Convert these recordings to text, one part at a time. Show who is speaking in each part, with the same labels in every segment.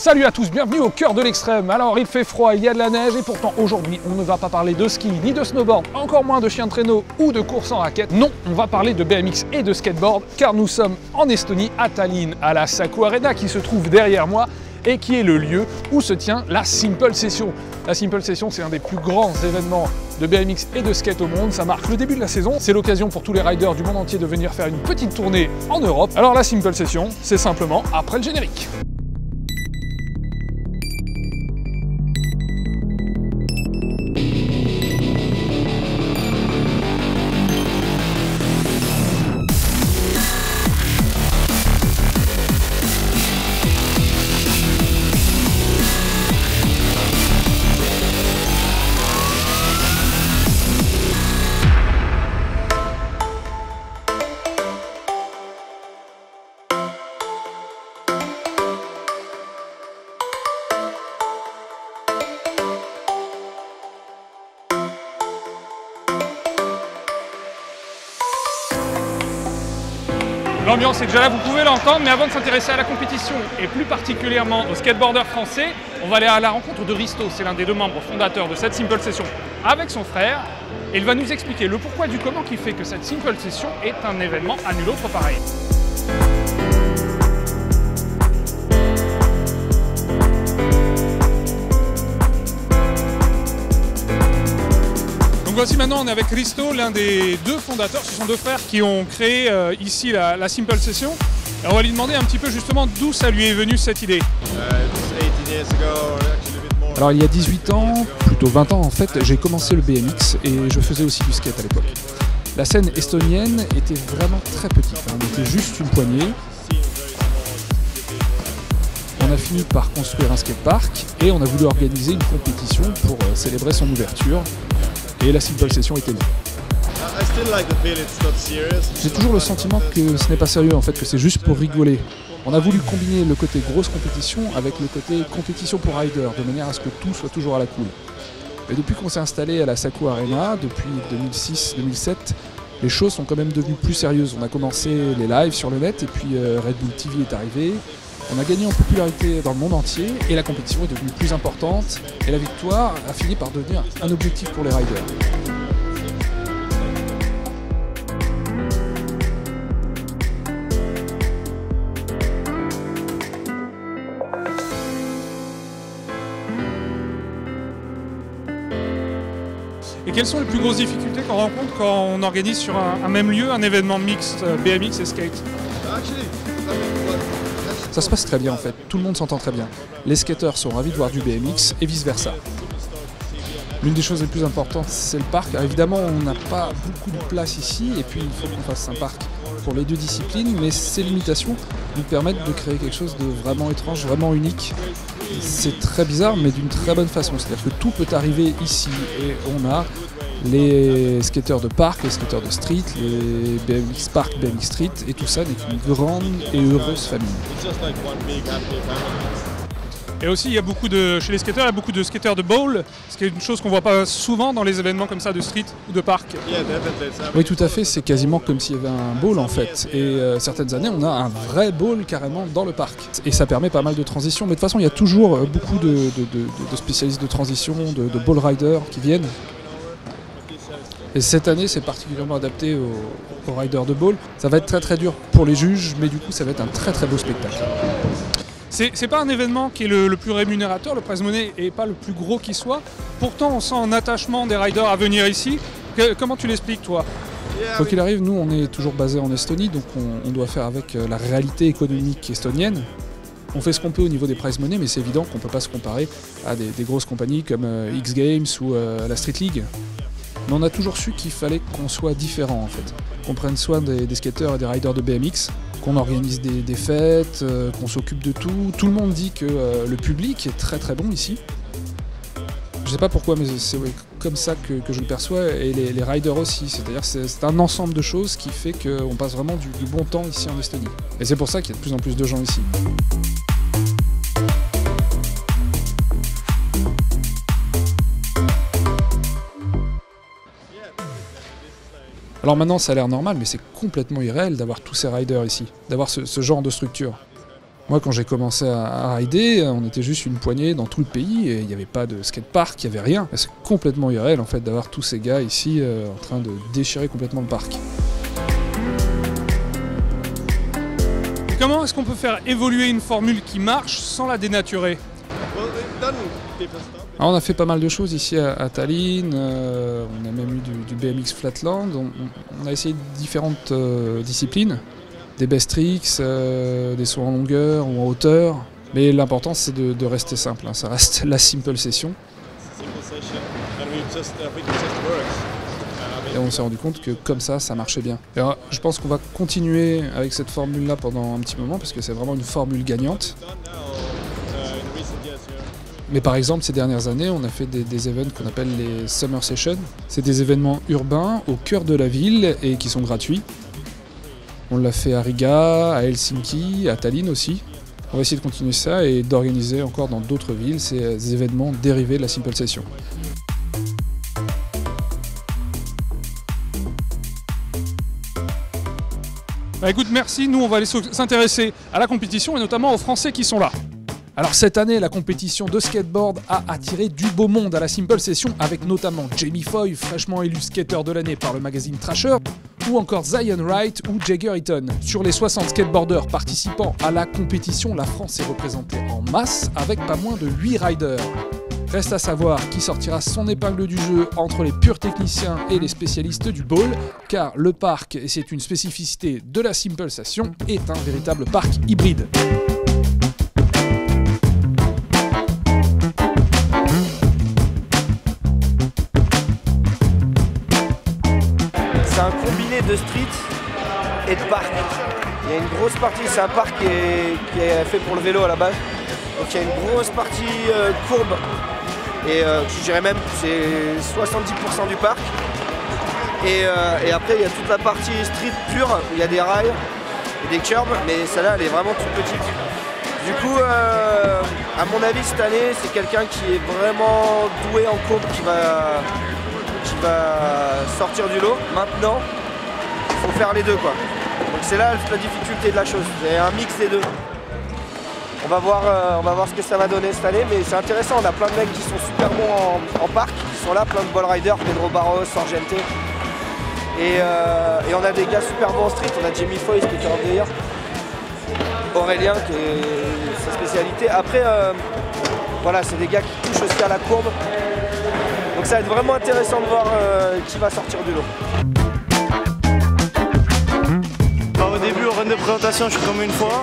Speaker 1: Salut à tous, bienvenue au cœur de l'extrême. Alors il fait froid, il y a de la neige et pourtant aujourd'hui on ne va pas parler de ski, ni de snowboard, encore moins de chien de traîneau ou de course en raquette. Non, on va parler de BMX et de skateboard car nous sommes en Estonie, à Tallinn, à la Saku Arena qui se trouve derrière moi et qui est le lieu où se tient la Simple Session. La Simple Session, c'est un des plus grands événements de BMX et de skate au monde. Ça marque le début de la saison. C'est l'occasion pour tous les riders du monde entier de venir faire une petite tournée en Europe. Alors la Simple Session, c'est simplement après le générique. L'ambiance est déjà là, vous pouvez l'entendre, mais avant de s'intéresser à la compétition et plus particulièrement aux skateboarders français, on va aller à la rencontre de Risto, c'est l'un des deux membres fondateurs de cette Simple Session, avec son frère, et il va nous expliquer le pourquoi du comment qui fait que cette Simple Session est un événement à nul autre pareil. Donc voici, maintenant on est avec Risto, l'un des deux fondateurs, ce sont deux frères qui ont créé ici la Simple Session. Et on va lui demander un petit peu justement d'où ça lui est venu cette idée.
Speaker 2: Alors il y a 18 ans, plutôt 20 ans en fait, j'ai commencé le BMX et je faisais aussi du skate à l'époque. La scène estonienne était vraiment très petite, on était juste une poignée. On a fini par construire un skatepark et on a voulu organiser une compétition pour célébrer son ouverture. Et la Simple Session était née. J'ai toujours le sentiment que ce n'est pas sérieux en fait, que c'est juste pour rigoler. On a voulu combiner le côté grosse compétition avec le côté compétition pour rider, de manière à ce que tout soit toujours à la cool. Et depuis qu'on s'est installé à la Saku Arena, depuis 2006-2007, les choses sont quand même devenues plus sérieuses. On a commencé les lives sur le net et puis Red Bull TV est arrivé. On a gagné en popularité dans le monde entier et la compétition est devenue plus importante et la victoire a fini par devenir un objectif pour les riders.
Speaker 1: Et quelles sont les plus grosses difficultés qu'on rencontre quand on organise sur un même lieu un événement mixte BMX et skate?
Speaker 2: Ça se passe très bien en fait, tout le monde s'entend très bien. Les skateurs sont ravis de voir du BMX et vice versa. L'une des choses les plus importantes, c'est le parc. Alors évidemment, on n'a pas beaucoup de place ici et puis il faut qu'on fasse un parc pour les deux disciplines, mais ces limitations nous permettent de créer quelque chose de vraiment étrange, vraiment unique. C'est très bizarre, mais d'une très bonne façon. C'est-à-dire que tout peut arriver ici et on a les skateurs de parc, les skateurs de street, les BMX park, BMX street, et tout ça n'est qu'une grande et heureuse famille.
Speaker 1: Et aussi, il y a chez les skateurs, il y a beaucoup de skateurs de bowl, ce qui est une chose qu'on ne voit pas souvent dans les événements comme ça de street ou de parc.
Speaker 2: Oui, tout à fait, c'est quasiment comme s'il y avait un bowl en fait. Et certaines années, on a un vrai bowl carrément dans le parc. Et ça permet pas mal de transitions. Mais de toute façon, il y a toujours beaucoup de spécialistes de transition, de ball riders qui viennent. Et cette année, c'est particulièrement adapté aux riders de ball. Ça va être très très dur pour les juges, mais du coup, ça va être un très très beau spectacle.
Speaker 1: C'est pas un événement qui est le plus rémunérateur, le prize money n'est pas le plus gros qui soit. Pourtant, on sent un attachement des riders à venir ici. Comment tu l'expliques, toi?
Speaker 2: Quoi qu'il arrive, nous, on est toujours basé en Estonie, donc on doit faire avec la réalité économique estonienne. On fait ce qu'on peut au niveau des prize money, mais c'est évident qu'on ne peut pas se comparer à des grosses compagnies comme X Games ou la Street League. Mais on a toujours su qu'il fallait qu'on soit différent en fait, qu'on prenne soin des skateurs et des riders de BMX, qu'on organise des fêtes, qu'on s'occupe de tout. Tout le monde dit que le public est très très bon ici. Je sais pas pourquoi, mais c'est comme ça que je le perçois, et les riders aussi. C'est-à-dire c'est un ensemble de choses qui fait qu'on passe vraiment du bon temps ici en Estonie. Et c'est pour ça qu'il y a de plus en plus de gens ici. Alors maintenant ça a l'air normal, mais c'est complètement irréel d'avoir tous ces riders ici, d'avoir ce genre de structure. Moi, quand j'ai commencé à rider, on était juste une poignée dans tout le pays et il n'y avait pas de skatepark, il n'y avait rien. C'est complètement irréel en fait d'avoir tous ces gars ici en train de déchirer complètement le parc.
Speaker 1: Et comment est-ce qu'on peut faire évoluer une formule qui marche sans la dénaturer?
Speaker 2: Alors, on a fait pas mal de choses ici à Tallinn, on a même eu du BMX Flatland, on a essayé différentes disciplines, des best tricks, des sauts en longueur ou en hauteur, mais l'important c'est de rester simple, hein. Ça reste la simple session. Et on s'est rendu compte que comme ça marchait bien. Et alors, je pense qu'on va continuer avec cette formule-là pendant un petit moment, parce que c'est vraiment une formule gagnante. Mais par exemple, ces dernières années, on a fait des événements qu'on appelle les Summer Sessions. C'est des événements urbains au cœur de la ville et qui sont gratuits. On l'a fait à Riga, à Helsinki, à Tallinn aussi. On va essayer de continuer ça et d'organiser encore dans d'autres villes ces événements dérivés de la Simple Session.
Speaker 1: Bah écoute, merci. Nous, on va aller s'intéresser à la compétition et notamment aux Français qui sont là.
Speaker 2: Alors cette année, la compétition de skateboard a attiré du beau monde à la Simple Session, avec notamment Jamie Foy, fraîchement élu skater de l'année par le magazine Thrasher, ou encore Zion Wright ou Jagger Eaton. Sur les 60 skateboarders participant à la compétition, la France est représentée en masse avec pas moins de 8 riders. Reste à savoir qui sortira son épingle du jeu entre les purs techniciens et les spécialistes du ball, car le parc, et c'est une spécificité de la Simple Session, est un véritable parc hybride.
Speaker 3: C'est un combiné de street et de parc. Il y a une grosse partie, c'est un parc qui est fait pour le vélo à la base. Donc il y a une grosse partie courbe et je dirais même que c'est 70% du parc. Et après il y a toute la partie street pure où il y a des rails et des curbs, mais celle-là elle est vraiment toute petite. Du coup, à mon avis cette année, c'est quelqu'un qui est vraiment doué en courbe qui va sortir du lot. Maintenant, il faut faire les deux quoi. Donc c'est là la difficulté de la chose, c'est un mix des deux. On va voir ce que ça va donner cette année, mais c'est intéressant, on a plein de mecs qui sont super bons en parc, qui sont là, plein de ball riders, Pedro Barros, Sorgente. Et on a des gars super bons en street, on a Jamie Foy qui était en délire, Aurélien qui est sa spécialité. Après, voilà, c'est des gars qui touchent aussi à la courbe. Donc ça va être vraiment intéressant de voir qui va sortir du lot.
Speaker 4: Au début, au run de présentation, je suis comme une fois.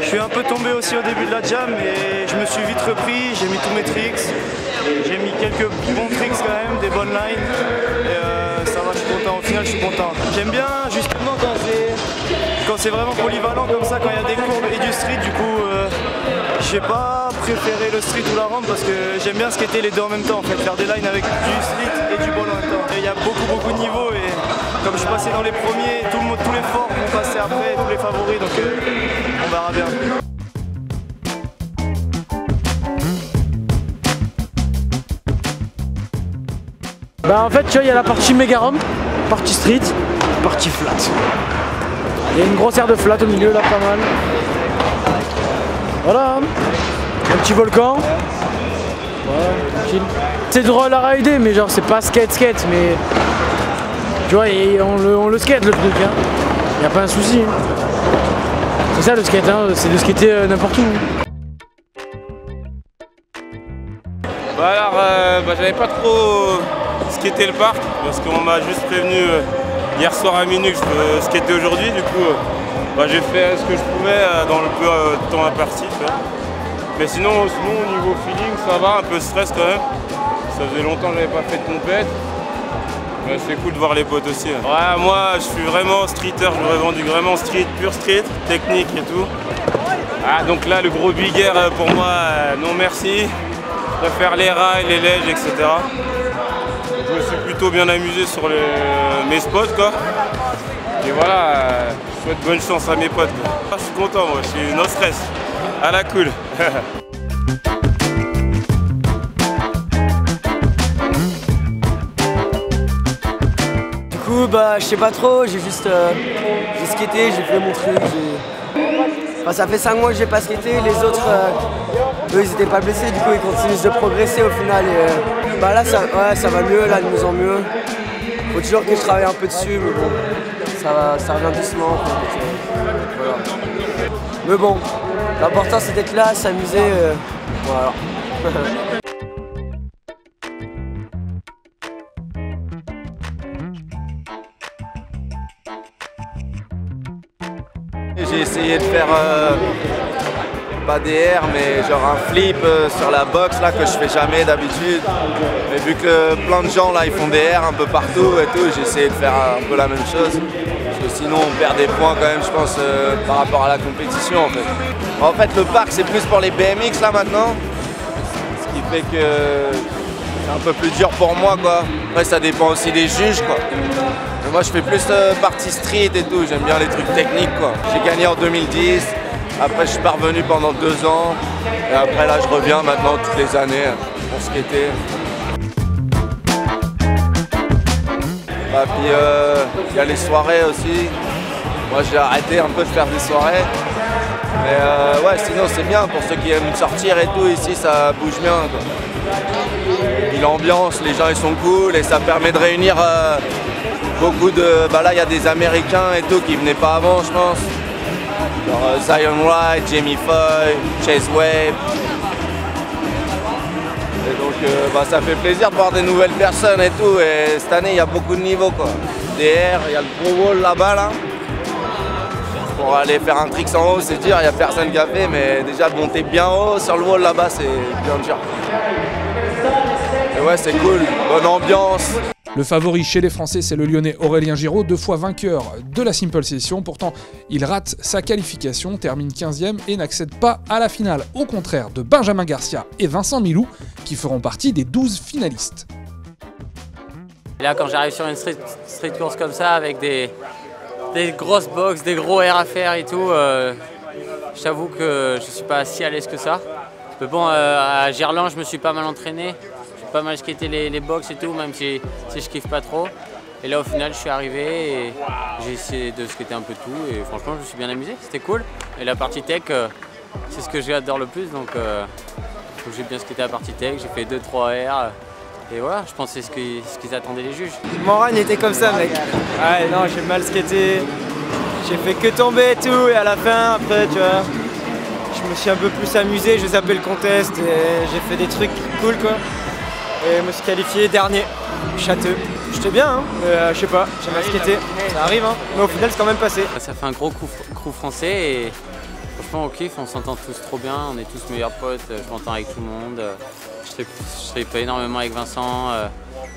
Speaker 4: Je suis un peu tombé aussi au début de la jam, mais je me suis vite repris, j'ai mis tous mes tricks. J'ai mis quelques bons tricks quand même, des bonnes lines. Et ça va, je suis content, au final je suis content. J'aime bien justement quand c'est vraiment polyvalent comme ça, quand il y a des courbes et du street, du coup j'ai pas préféré le street ou la rampe parce que j'aime bien skater les deux en même temps, en fait, faire des lines avec du street et du ball en même temps. Et il y a beaucoup de niveaux et comme je suis passé dans les premiers, tous les forts vont passer après, tous les favoris, donc on verra bien.
Speaker 5: Bah en fait tu vois il y a la partie méga ramp, partie street, partie flat. Il y a une grosse aire de flat au milieu là pas mal. Voilà, un petit volcan. Voilà, tranquille. C'est drôle à rider mais genre c'est pas skate mais tu vois on le skate le truc hein. Y a pas un souci. C'est ça le skate hein, c'est de skater n'importe où.
Speaker 6: Bah alors j'avais pas trop skaté le parc parce qu'on m'a juste prévenu hier soir à minuit que je peux skater aujourd'hui, du coup j'ai fait ce que je pouvais dans le peu de temps imparti. Mais sinon au niveau feeling ça va, un peu de stress quand même. Ça faisait longtemps que j'avais pas fait de compète. C'est cool de voir les potes aussi. Ouais, moi je suis vraiment streeter, je revendique vraiment street, pur street, technique et tout. Ah, donc là le gros big air pour moi, non merci. Je préfère les rails, les lèges, etc. Je me suis plutôt bien amusé sur mes spots quoi. Et voilà, je souhaite bonne chance à mes potes. Je suis content moi, je suis no stress, à la cool.
Speaker 3: Du coup bah je sais pas trop, j'ai juste j'ai skaté, j'ai fait mon truc, ça fait 5 mois que j'ai pas skaté, les autres, eux ils étaient pas blessés, du coup ils continuent de progresser au final. Et, là ça va mieux, là de mieux en mieux. Faut toujours que je travaille un peu dessus, mais bon, ça revient doucement. Voilà. Mais bon, l'important c'est d'être là, s'amuser, voilà.
Speaker 7: J'ai essayé de faire pas des airs mais genre un flip sur la box là que je fais jamais d'habitude. Mais vu que plein de gens là ils font des airs un peu partout et tout, j'ai essayé de faire un peu la même chose. Parce que sinon on perd des points quand même je pense par rapport à la compétition en fait. En fait le parc c'est plus pour les BMX là maintenant. Ce qui fait que c'est un peu plus dur pour moi quoi. Après ça dépend aussi des juges quoi. Mais moi je fais plus partie street et tout, j'aime bien les trucs techniques quoi. J'ai gagné en 2010, après je suis pas revenu pendant 2 ans et après là je reviens maintenant toutes les années pour skater. Puis il y a les soirées aussi. Moi j'ai arrêté un peu de faire des soirées. Mais ouais sinon c'est bien pour ceux qui aiment sortir et tout, ici ça bouge bien quoi. Et l'ambiance, les gens ils sont cool et ça permet de réunir beaucoup de... là il y a des Américains et tout qui venaient pas avant je pense. Genre Zion Wright, Jamie Foy, Chase Wade. Et donc ça fait plaisir de voir des nouvelles personnes et tout. Et cette année il y a beaucoup de niveaux quoi. DR, il y a le gros wall là-bas là. Pour aller faire un trick en haut c'est dur, il n'y a personne qui a fait, mais déjà de monter bien haut sur le wall là-bas c'est bien dur. Et ouais c'est cool, bonne ambiance.
Speaker 2: Le favori chez les Français, c'est le Lyonnais Aurélien Giraud, 2 fois vainqueur de la Simple Session. Pourtant, il rate sa qualification, termine 15e et n'accède pas à la finale, au contraire de Benjamin Garcia et Vincent Milou, qui feront partie des 12 finalistes.
Speaker 8: Et là, quand j'arrive sur une street course comme ça, avec des grosses box, des gros airs à faire et tout, j'avoue que je suis pas si à l'aise que ça. Mais bon, à Gerland, je me suis pas mal entraîné. Pas mal skater les box et tout, même si je kiffe pas trop. Et là au final je suis arrivé et j'ai essayé de skater un peu tout et franchement je me suis bien amusé, c'était cool. Et la partie tech, c'est ce que j'adore le plus, donc j'ai bien skaté la partie tech, j'ai fait 2-3 airs. Et voilà, je pense que c'est ce qu'ils attendaient les juges.
Speaker 3: Mon run était comme ça mec. Ouais non j'ai mal skaté, j'ai fait que tomber et tout et à la fin après tu vois, je me suis un peu plus amusé, j'ai zappé le contest et j'ai fait des trucs cool quoi. Et je me suis qualifié dernier, châteux. J'étais bien, hein, mais je sais pas, j'ai mal skaté, ça arrive, hein, mais au final c'est quand même passé.
Speaker 8: Ça fait un gros crew français et franchement on kiffe, on s'entend tous trop bien, on est tous meilleurs potes, je m'entends avec tout le monde. Je serai pas énormément avec Vincent,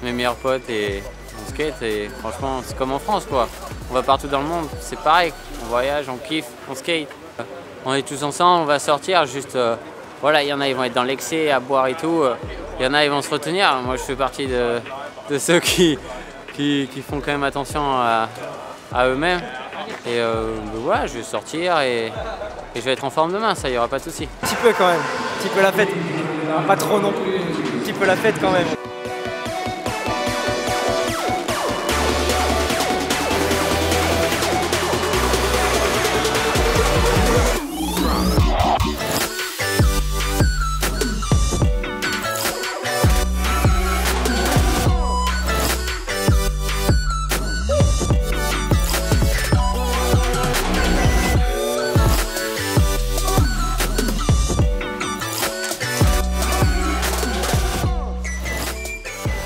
Speaker 8: mes meilleurs potes et on skate et franchement c'est comme en France quoi. On va partout dans le monde, c'est pareil, on voyage, on kiffe, on skate. On est tous ensemble, on va sortir, juste voilà, il y en a ils vont être dans l'excès à boire et tout. Il y en a, ils vont se retenir. Moi, je fais partie de ceux qui font quand même attention à eux-mêmes. Et voilà, je vais sortir et je vais être en forme demain, ça, il n'y aura pas de souci.
Speaker 3: Un petit peu quand même, un petit peu la fête. Pas trop non plus, un petit peu la fête quand même.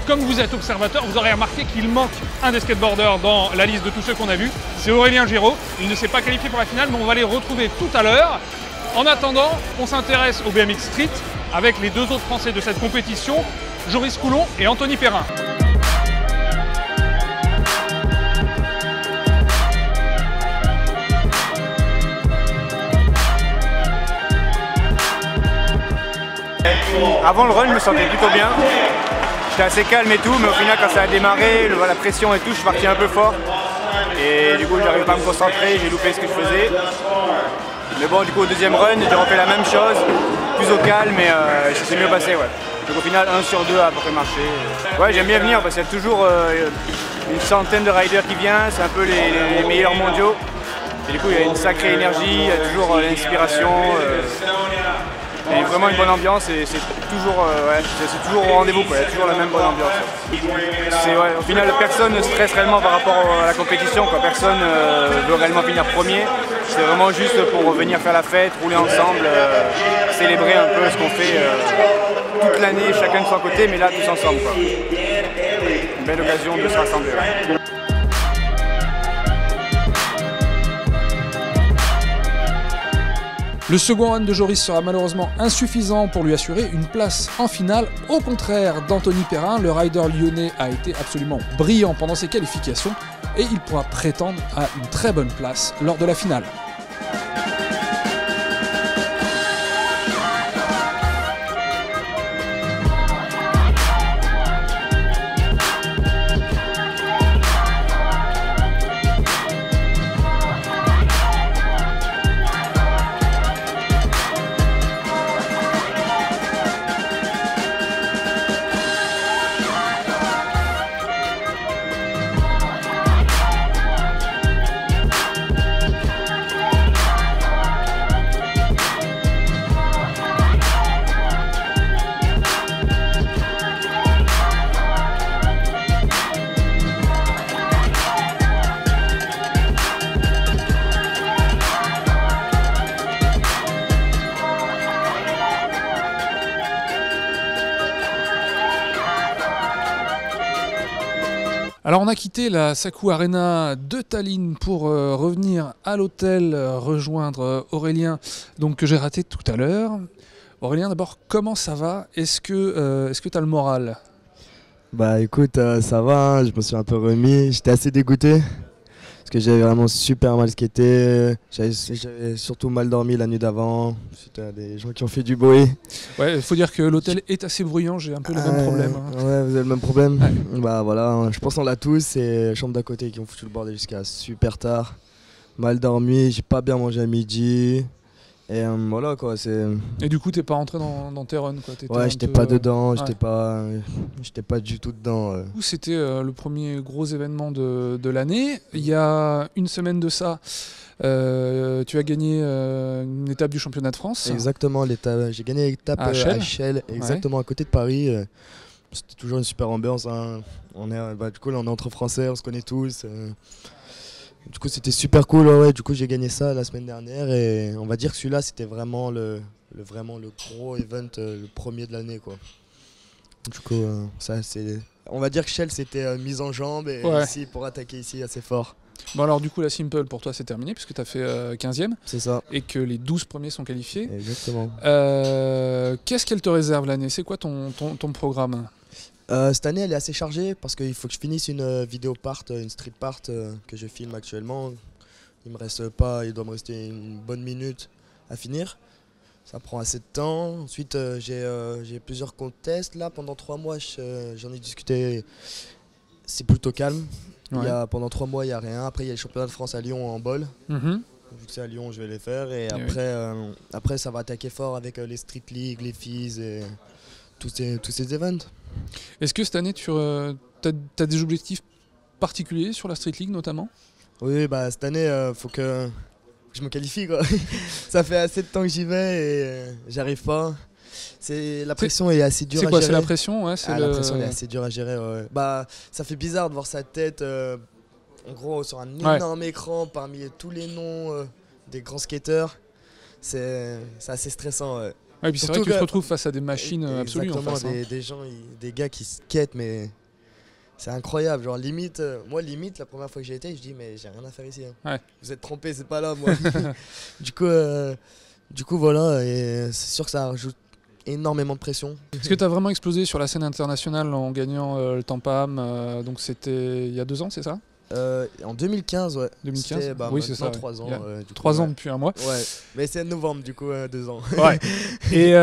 Speaker 1: Comme vous êtes observateur, vous aurez remarqué qu'il manque un des skateboarders dans la liste de tous ceux qu'on a vus. C'est Aurélien Giraud. Il ne s'est pas qualifié pour la finale, mais on va les retrouver tout à l'heure. En attendant, on s'intéresse au BMX Street avec les 2 autres Français de cette compétition, Joris Coulon et Anthony Perrin.
Speaker 9: Avant le run, je me sentais plutôt bien. J'étais assez calme et tout, mais au final, quand ça a démarré, la pression et tout, je suis parti un peu fort. Et du coup, j'arrive pas à me concentrer, j'ai loupé ce que je faisais. Mais bon, du coup, au deuxième run, j'ai refait la même chose, plus au calme, mais ça s'est mieux passé, ouais. Donc au final, 1 sur 2 a à peu près marché. Ouais, j'aime bien venir parce qu'il y a toujours une centaine de riders qui viennent, c'est un peu les meilleurs mondiaux. Et du coup, il y a une sacrée énergie, il y a toujours l'inspiration. Et vraiment une bonne ambiance et c'est toujours, c'est toujours au rendez-vous, il y a toujours la même bonne ambiance. Au final, personne ne stresse réellement par rapport à la compétition, quoi. Personne veut réellement finir premier. C'est vraiment juste pour venir faire la fête, rouler ensemble, célébrer un peu ce qu'on fait toute l'année, chacun de son côté, mais là tous ensemble, quoi. Une belle occasion de se rassembler. Ouais.
Speaker 2: Le second run de Joris sera malheureusement insuffisant pour lui assurer une place en finale. Au contraire d'Anthony Perrin, le rider lyonnais a été absolument brillant pendant ses qualifications et il pourra prétendre à une très bonne place lors de la finale. Alors on a quitté la Sakou Arena de Tallinn pour revenir à l'hôtel, rejoindre Aurélien, donc, que j'ai raté tout à l'heure. Aurélien, d'abord, comment ça va? Est-ce que tu as le moral?
Speaker 10: Bah écoute, ça va, hein, je me suis un peu remis, j'étais assez dégoûté. Parce que j'avais vraiment super mal skaté, j'avais surtout mal dormi la nuit d'avant, c'était des gens qui ont fait du bruit.
Speaker 2: Ouais, il faut dire que l'hôtel est assez bruyant, j'ai un peu le même problème. Hein.
Speaker 10: Ouais, vous avez le même problème?
Speaker 2: Ouais.
Speaker 10: Bah voilà, je pense qu'on l'a tous, c'est les chambres d'à côté qui ont foutu le bordel jusqu'à super tard. Mal dormi, j'ai pas bien mangé à midi. Et voilà quoi, c'est...
Speaker 2: Et du coup t'es pas rentré dans tes runs quoi?
Speaker 10: Ouais, j'étais pas dedans, j'étais pas du tout dedans.
Speaker 2: C'était le premier gros événement de l'année. Il y a une semaine de ça, tu as gagné une étape du championnat de France.
Speaker 10: Exactement, j'ai gagné l'étape à Chelles, exactement à côté de Paris. C'était toujours une super ambiance. Hein. Du coup là, on est entre Français, on se connaît tous. Du coup c'était super cool, ouais. Du coup j'ai gagné ça la semaine dernière et on va dire que celui-là c'était vraiment le gros event, le premier de l'année quoi. Du coup ça c'est... On va dire que Shell c'était mise en jambe et ici pour attaquer ici assez fort.
Speaker 2: Bon alors du coup la Simple pour toi c'est terminé puisque tu as fait 15e.
Speaker 10: C'est ça.
Speaker 2: Et que les 12 premiers sont qualifiés.
Speaker 10: Exactement.
Speaker 2: Qu'est-ce qu'elle te réserve l'année? C'est quoi ton programme?
Speaker 10: Cette année elle est assez chargée parce qu'il faut que je finisse une vidéo part, une street part que je filme actuellement. Il doit me rester une bonne minute à finir. Ça prend assez de temps. Ensuite j'ai plusieurs contests là pendant 3 mois, j'en ai discuté. C'est plutôt calme. Ouais. Pendant 3 mois il n'y a rien. Après il y a le championnat de France à Lyon en bol. Vu que c'est à Lyon je vais les faire. Et après ça va attaquer fort avec les street leagues, les fees et tous ces events.
Speaker 2: Est-ce que cette année, tu as des objectifs particuliers sur la Street League notamment?
Speaker 10: Oui, bah cette année, faut que je me qualifie quoi. Ça fait assez de temps que j'y vais et j'arrive pas. La pression est assez dure à gérer.
Speaker 2: C'est quoi, c'est la pression? Ouais,
Speaker 10: la pression est assez dure à gérer. Ouais. Bah, ça fait bizarre de voir sa tête en gros sur un énorme écran parmi tous les noms des grands skateurs. C'est assez stressant. Ouais.
Speaker 2: Ouais, puis c'est vrai que tu te retrouves face à des machines absolues en face.
Speaker 10: Exactement, des gars qui skatent, mais c'est incroyable. Genre limite, moi la première fois que j'y étais, je dis mais j'ai rien à faire ici. Hein. Ouais. Vous êtes trompés, c'est pas là moi. du coup voilà, et c'est sûr que ça rajoute énormément de pression.
Speaker 2: Est-ce que tu as vraiment explosé sur la scène internationale en gagnant le Tampam donc c'était il y a 2 ans, c'est ça?
Speaker 10: En 2015, ouais.
Speaker 2: 2015
Speaker 10: oui, c'est ça. 3 ans.
Speaker 2: 3 ans depuis un mois.
Speaker 10: Ouais, mais c'est novembre, du coup, 2 ans.
Speaker 2: Ouais. Et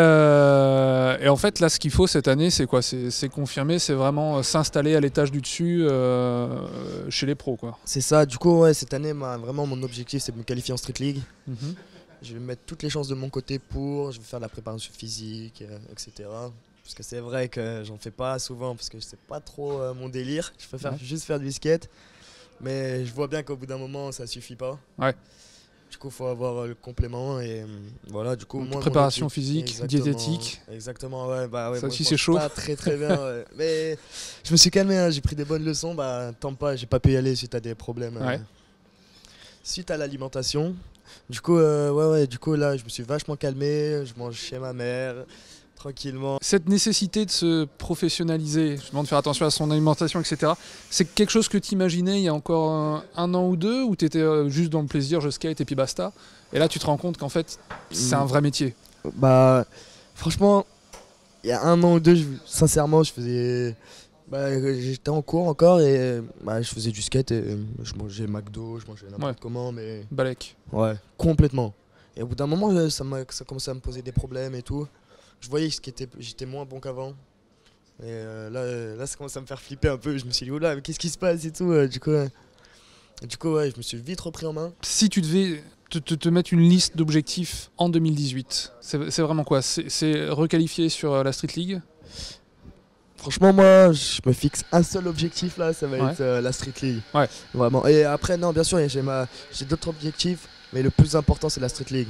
Speaker 2: en fait, là, ce qu'il faut cette année, c'est quoi? C'est confirmer, c'est vraiment s'installer à l'étage du dessus chez les pros, quoi.
Speaker 10: C'est ça, du coup, ouais, cette année, vraiment, mon objectif, c'est de me qualifier en Street League. Je vais mettre toutes les chances de mon côté je vais faire de la préparation physique, etc. Parce que c'est vrai que j'en fais pas souvent, parce que c'est pas trop mon délire. Je préfère juste faire du skate. Mais je vois bien qu'au bout d'un moment, ça suffit pas.
Speaker 2: Ouais.
Speaker 10: Du coup, il faut avoir le complément et voilà. Du coup,
Speaker 2: Donc,
Speaker 10: moi,
Speaker 2: préparation physique, diététique.
Speaker 10: Exactement, ouais. Bah, ouais
Speaker 2: ça
Speaker 10: moi,
Speaker 2: aussi,
Speaker 10: je
Speaker 2: c'est
Speaker 10: mange
Speaker 2: chaud.
Speaker 10: Pas très bien. Ouais. Mais je me suis calmé, hein, j'ai pris des bonnes leçons. Bah, tant pas, j'ai pas pu y aller si tu as des problèmes.
Speaker 2: Ouais.
Speaker 10: Suite à l'alimentation. Du coup, du coup, là, je me suis vachement calmé. Je mange chez ma mère. Tranquillement.
Speaker 2: Cette nécessité de se professionnaliser, justement de faire attention à son alimentation, etc., c'est quelque chose que tu imaginais il y a encore un an ou deux, où tu étais juste dans le plaisir, je skate et puis basta. Et là, tu te rends compte qu'en fait, c'est un vrai métier.
Speaker 10: Bah, franchement, il y a un an ou deux, sincèrement, je faisais... j'étais en cours encore et je faisais du skate et je mangeais McDo, je mangeais n'importe comment, mais...
Speaker 2: Balèque.
Speaker 10: Ouais, complètement. Et au bout d'un moment, ça commençait à me poser des problèmes et tout. Je voyais que j'étais moins bon qu'avant. Et là, ça commence à me faire flipper un peu. Je me suis dit, oula, mais qu'est-ce qui se passe et tout. Du coup, je me suis vite repris en main.
Speaker 2: Si tu devais te mettre une liste d'objectifs en 2018, c'est vraiment quoi? C'est requalifier sur la Street League?
Speaker 10: Franchement, moi, je me fixe un seul objectif là, ça va être la Street League.
Speaker 2: Ouais.
Speaker 10: Vraiment. Et après, non, bien sûr, j'ai d'autres objectifs, mais le plus important, c'est la Street League.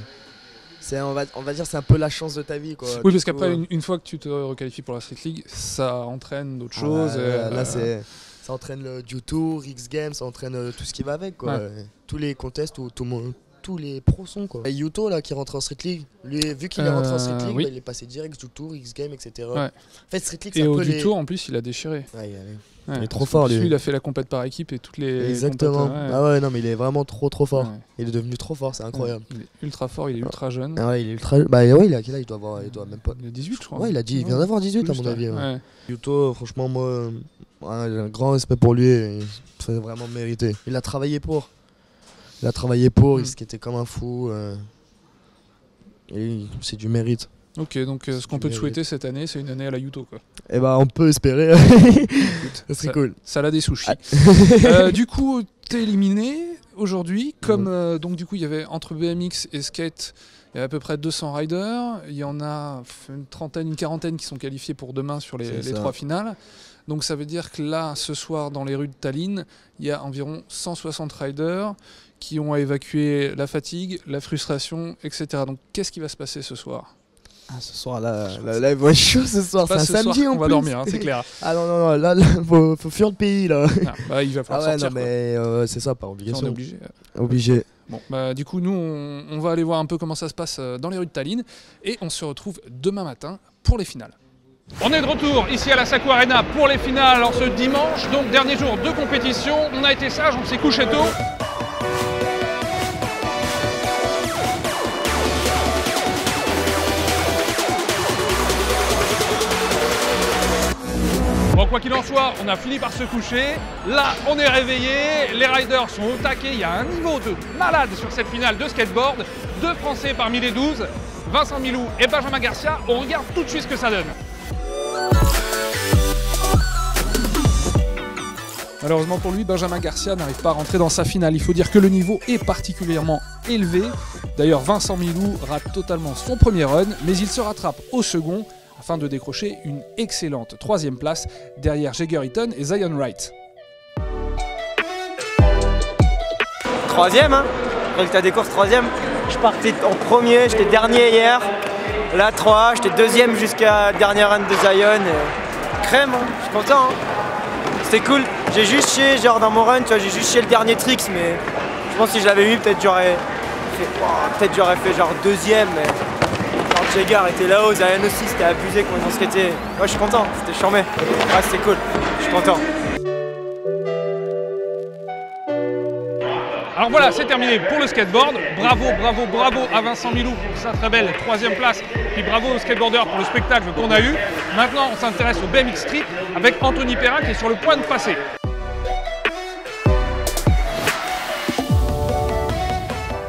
Speaker 10: On va dire c'est un peu la chance de ta vie, quoi.
Speaker 2: Oui, parce qu'après, une fois que tu te requalifies pour la Street League, ça entraîne d'autres choses.
Speaker 10: Là, ça entraîne le Dew Tour, X Games, ça entraîne tout ce qui va avec, quoi.
Speaker 2: Ouais.
Speaker 10: Tous les contests où tous les pros sont, quoi. Et Yuto là qui rentre en Street League, lui, vu qu'il est rentré en Street League, il est passé direct Dew Tour, X Games, etc.
Speaker 2: Ouais.
Speaker 10: En fait, Street League, c'est
Speaker 2: et
Speaker 10: un
Speaker 2: au
Speaker 10: peu
Speaker 2: Dew Tour, en plus, il a déchiré.
Speaker 10: Il est trop fort, lui.
Speaker 2: Il a fait la compète par équipe et toutes les.
Speaker 10: Exactement. Ah ouais, non, mais il est vraiment trop fort.
Speaker 2: Ouais.
Speaker 10: Il est devenu trop fort, c'est incroyable.
Speaker 2: Il est ultra fort, il est ultra jeune.
Speaker 10: Ah ouais, il est ultra. Bah ouais, il a quel âge? Il doit même pas.
Speaker 2: Il a 18, je crois.
Speaker 10: Ouais, il vient d'avoir 18 à mon avis.
Speaker 2: Ouais.
Speaker 10: Yuto, franchement, moi, j'ai un grand respect pour lui. Et ça a vraiment mérité. Il a travaillé pour. Il skatait comme un fou. Et c'est du mérite.
Speaker 2: Ok, donc ce qu'on peut te souhaiter cette année, c'est une année à la Yuto, quoi.
Speaker 10: Eh bah, on peut espérer. Ça serait cool.
Speaker 2: Salade et sushi. Du coup, t'es éliminé aujourd'hui. Comme donc du coup, il y avait entre BMX et skate, il y avait à peu près 200 riders. Il y en a une quarantaine qui sont qualifiés pour demain sur les 3 finales. Donc ça veut dire que là, ce soir, dans les rues de Tallinn, il y a environ 160 riders qui ont à évacuer la fatigue, la frustration, etc. Donc qu'est-ce qui va se passer ce soir?
Speaker 10: Ce soir, là, il va être chaud ce soir. C'est un samedi,
Speaker 2: on va dormir, hein, c'est clair.
Speaker 10: Ah non, là, faut fuir le pays, là.
Speaker 2: Il va falloir sortir.
Speaker 10: Non, mais c'est ça, par obligation.
Speaker 2: On est obligé.
Speaker 10: Obligé.
Speaker 2: Bon, du coup, nous, on va aller voir un peu comment ça se passe dans les rues de Tallinn. Et on se retrouve demain matin pour les finales.
Speaker 1: On est de retour ici à la Saco Arena pour les finales en ce dimanche. Donc, dernier jour de compétition. On a été sage, on s'est couché tôt. Bon, quoi qu'il en soit, on a fini par se coucher. Là, on est réveillé. Les riders sont au taquet. Il y a un niveau de malade sur cette finale de skateboard. 2 Français parmi les 12. Vincent Milou et Benjamin Garcia. On regarde tout de suite ce que ça donne.
Speaker 2: Malheureusement pour lui, Benjamin Garcia n'arrive pas à rentrer dans sa finale. Il faut dire que le niveau est particulièrement élevé. D'ailleurs, Vincent Milou rate totalement son premier run, mais il se rattrape au second afin de décrocher une excellente 3e place derrière Jagger Eaton et Zion Wright.
Speaker 11: 3e, hein, résultat des courses 3e. Je partais en premier, j'étais dernier hier. Là 3, j'étais 2e jusqu'à la dernière run de Zion. Crème, hein, je suis content. Hein. C'était cool. J'ai juste chié, genre dans mon run, tu vois, j'ai juste chié le dernier tricks, mais je pense que si je l'avais eu, peut-être j'aurais fait genre 2e. Mais... Jagger était là-haut, Zion aussi, c'était abusé quand ils ont skaté. Ouais, je suis content, c'était charmé. Ouais, c'était cool, je suis content.
Speaker 1: Alors voilà, c'est terminé pour le skateboard. Bravo à Vincent Milou pour sa très belle 3e place. Puis bravo aux skateboarders pour le spectacle qu'on a eu. Maintenant, on s'intéresse au BMX Street avec Anthony Perrin qui est sur le point de passer.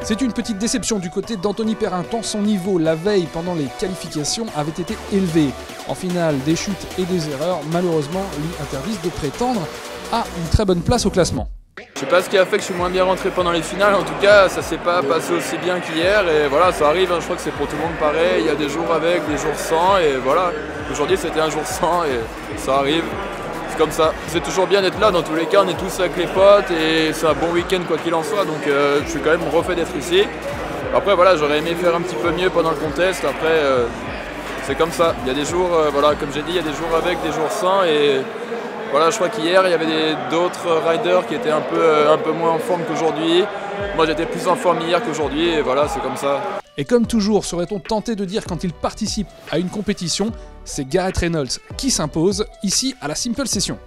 Speaker 2: C'est une petite déception du côté d'Anthony Perrin, tant son niveau la veille pendant les qualifications avait été élevé. En finale, des chutes et des erreurs, malheureusement, lui interdisent de prétendre à une très bonne place au classement.
Speaker 12: Je sais pas ce qui a fait que je suis moins bien rentré pendant les finales, en tout cas ça s'est pas passé aussi bien qu'hier et voilà, ça arrive, hein. Je crois que c'est pour tout le monde pareil, il y a des jours avec, des jours sans et voilà, aujourd'hui c'était un jour sans et ça arrive, c'est comme ça. C'est toujours bien d'être là, dans tous les cas, on est tous avec les potes et c'est un bon week-end quoi qu'il en soit, donc je suis quand même refait d'être ici. Après voilà, j'aurais aimé faire un petit peu mieux pendant le contest, après c'est comme ça. Il y a des jours, voilà, comme j'ai dit, il y a des jours avec, des jours sans et voilà, je crois qu'hier il y avait d'autres riders qui étaient un peu moins en forme qu'aujourd'hui. Moi j'étais plus en forme hier qu'aujourd'hui et voilà, c'est comme ça.
Speaker 1: Et comme toujours, serait-on tenté de dire quand il participe à une compétition, c'est Garrett Reynolds qui s'impose ici à la Simple Session.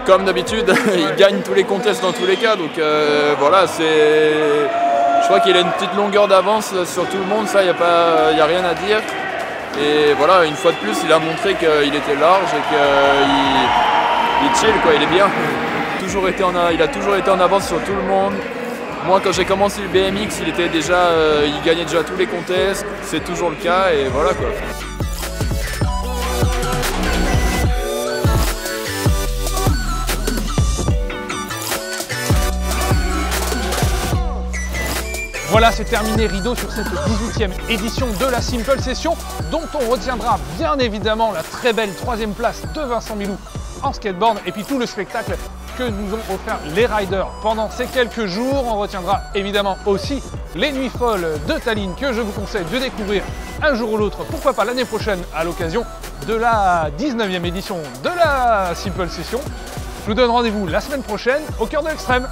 Speaker 12: Comme d'habitude, il gagne tous les contests dans tous les cas, donc voilà, je crois qu'il a une petite longueur d'avance sur tout le monde, ça, il n'y a rien à dire. Et voilà, une fois de plus, il a montré qu'il était large et qu'il chill, quoi, il est bien. Il a toujours été en avance sur tout le monde. Moi, quand j'ai commencé le BMX, il gagnait déjà tous les contests, c'est toujours le cas et voilà quoi.
Speaker 1: Voilà, c'est terminé rideau sur cette 18e édition de la Simple Session, dont on retiendra bien évidemment la très belle 3e place de Vincent Milou en skateboard et puis tout le spectacle que nous ont offert les riders pendant ces quelques jours. On retiendra évidemment aussi les nuits folles de Tallinn que je vous conseille de découvrir un jour ou l'autre, pourquoi pas l'année prochaine à l'occasion de la 19e édition de la Simple Session. Je vous donne rendez-vous la semaine prochaine au cœur de l'extrême.